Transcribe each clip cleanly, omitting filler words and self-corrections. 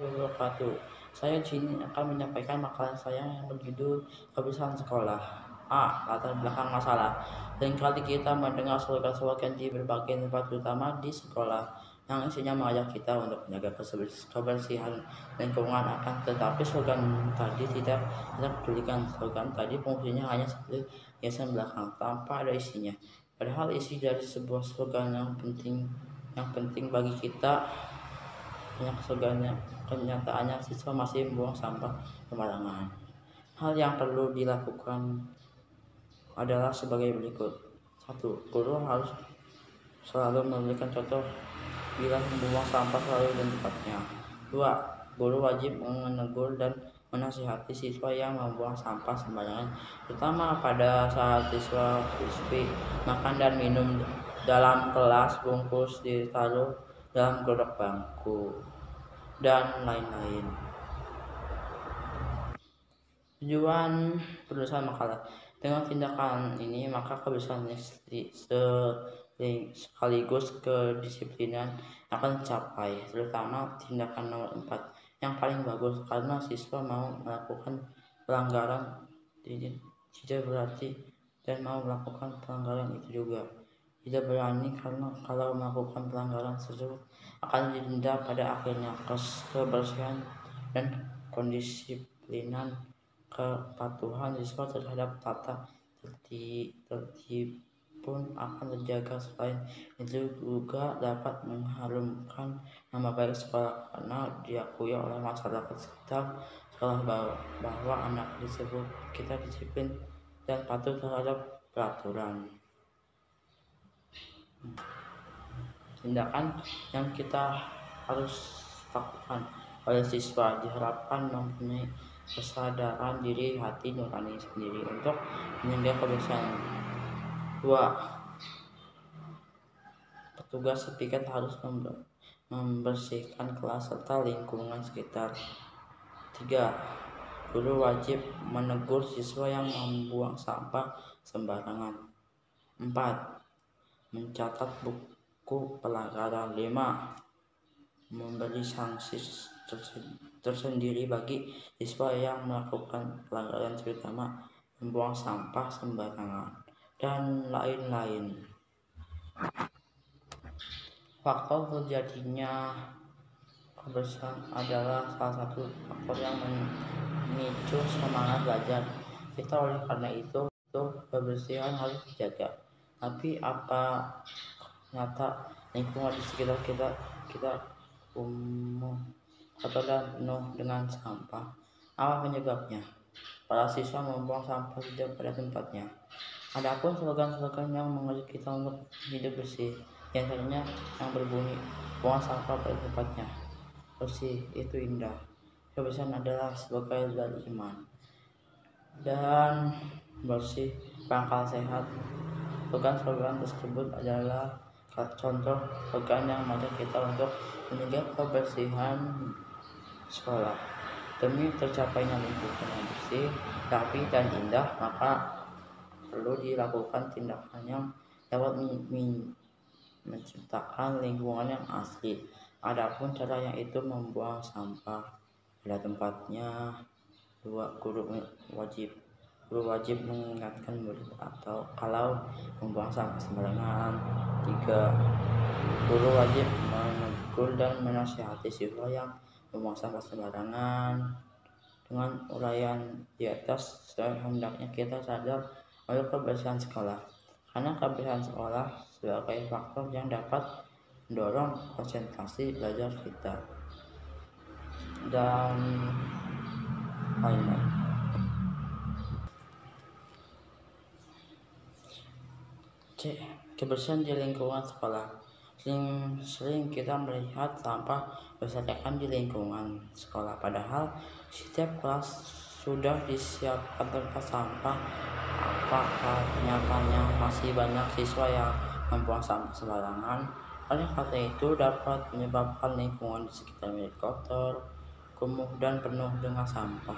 wabarakatuh. Saya di sini akan menyampaikan makalah saya yang berjudul Kebersihan Sekolah. Latar belakang masalah. Seringkali kita mendengar slogan-slogan di berbagai tempat, terutama di sekolah, yang isinya mengajak kita untuk menjaga kebersihan lingkungan. Akan tetapi slogan tadi tidak kita pedulikan. Slogan tadi fungsinya hanya seperti hiasan belakang tanpa ada isinya. Padahal isi dari sebuah slogan yang penting bagi kita banyak slogannya. Kenyataannya siswa masih membuang sampah sembarangan. Hal yang perlu dilakukan adalah sebagai berikut. 1. Guru harus selalu memberikan contoh bila membuang sampah selalu di tempatnya. 2. Guru wajib menegur dan menasihati siswa yang membuang sampah sembarangan, terutama pada saat siswa makan dan minum dalam kelas, bungkus ditaruh dalam gerobak bangku, dan lain-lain. Tujuan penulisan makalah. Dengan tindakan ini, maka kebersihan sekaligus kedisiplinan akan tercapai, terutama tindakan nomor 4 yang paling bagus, karena siswa mau melakukan pelanggaran tidak berarti dan mau melakukan pelanggaran itu juga tidak berani, karena kalau melakukan pelanggaran tersebut akan didenda pada akhirnya. Kebersihan dan kondisiplinan, kepatuhan siswa terhadap tata tertib pun akan terjaga. Selain itu juga dapat mengharumkan nama baik sekolah, karena diakui oleh masyarakat sekitar sekolah bahwa anak disebut kita disiplin dan patuh terhadap peraturan. Tindakan yang kita harus lakukan oleh siswa diharapkan mempunyai kesadaran diri, hati nurani sendiri untuk menjaga kebersihan. 2. Petugas piket harus membersihkan kelas serta lingkungan sekitar. 3. Guru wajib menegur siswa yang membuang sampah sembarangan. 4. Mencatat buku pelanggaran. 5. Memberi sanksi tersendiri bagi siswa yang melakukan pelanggaran, terutama membuang sampah sembarangan, dan lain-lain. Faktor terjadinya kebersihan adalah salah satu faktor yang memicu semangat belajar kita. Oleh karena itu kebersihan harus dijaga. Tapi apa nyata lingkungan di sekitar kita kumuh kotor dan penuh dengan sampah? Apa penyebabnya? Para siswa membuang sampah tidak pada tempatnya. Adapun slogan-slogan yang mengajak kita untuk hidup bersih, diantaranya yang berbunyi buang sampah pada tempatnya. Bersih itu indah. Kebersihan adalah sebagai dari iman, dan bersih pangkal sehat. Slogan-slogan tersebut adalah contoh slogan yang mengajak kita untuk menjaga kebersihan sekolah. Demi tercapainya lingkungan yang bersih, rapi, dan indah, maka perlu dilakukan tindakan yang dapat menciptakan lingkungan yang asli. Adapun caranya itu membuang sampah pada tempatnya. 2. Guru wajib mengingatkan murid atau kalau membuang sampah sembarangan. 3. Guru wajib menegur dan menasihati siswa yang membuang sampah sembarangan. Dengan uraian di atas, sehendaknya kita sadar oleh kebersihan sekolah, karena kebersihan sekolah sebagai faktor yang dapat mendorong konsentrasi belajar kita, dan lain-lain. C. Kebersihan di lingkungan sekolah. Sering kita melihat sampah berserakan di lingkungan sekolah, padahal setiap kelas sudah disiapkan tempat sampah. Apakah nyatanya masih banyak siswa yang membuang sampah sembarangan? Oleh karena itu dapat menyebabkan lingkungan di sekitar menjadi kotor, kumuh, dan penuh dengan sampah.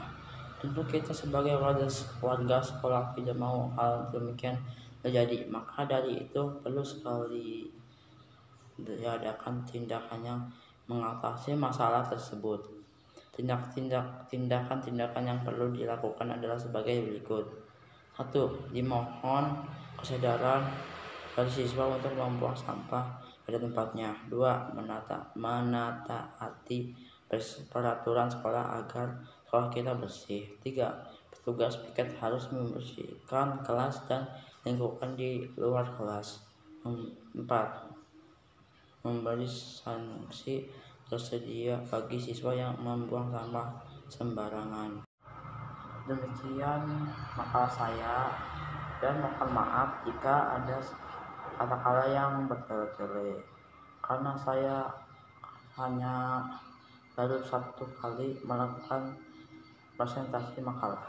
Tentu kita sebagai warga sekolah tidak mau hal demikian terjadi, maka dari itu perlu sekali diadakan tindakan yang mengatasi masalah tersebut. Tindakan-tindakan yang perlu dilakukan adalah sebagai berikut. 1. Dimohon kesadaran dari siswa untuk membuang sampah pada tempatnya. 2. Menataati peraturan sekolah agar sekolah kita bersih. 3. Petugas piket harus membersihkan kelas dan lingkungan di luar kelas. 4. Memberi sanksi tersedia bagi siswa yang membuang sampah sembarangan. Demikian makalah saya, dan mohon maaf jika ada kata-kata yang bertele-tele karena saya hanya baru 1 kali melakukan presentasi makalah.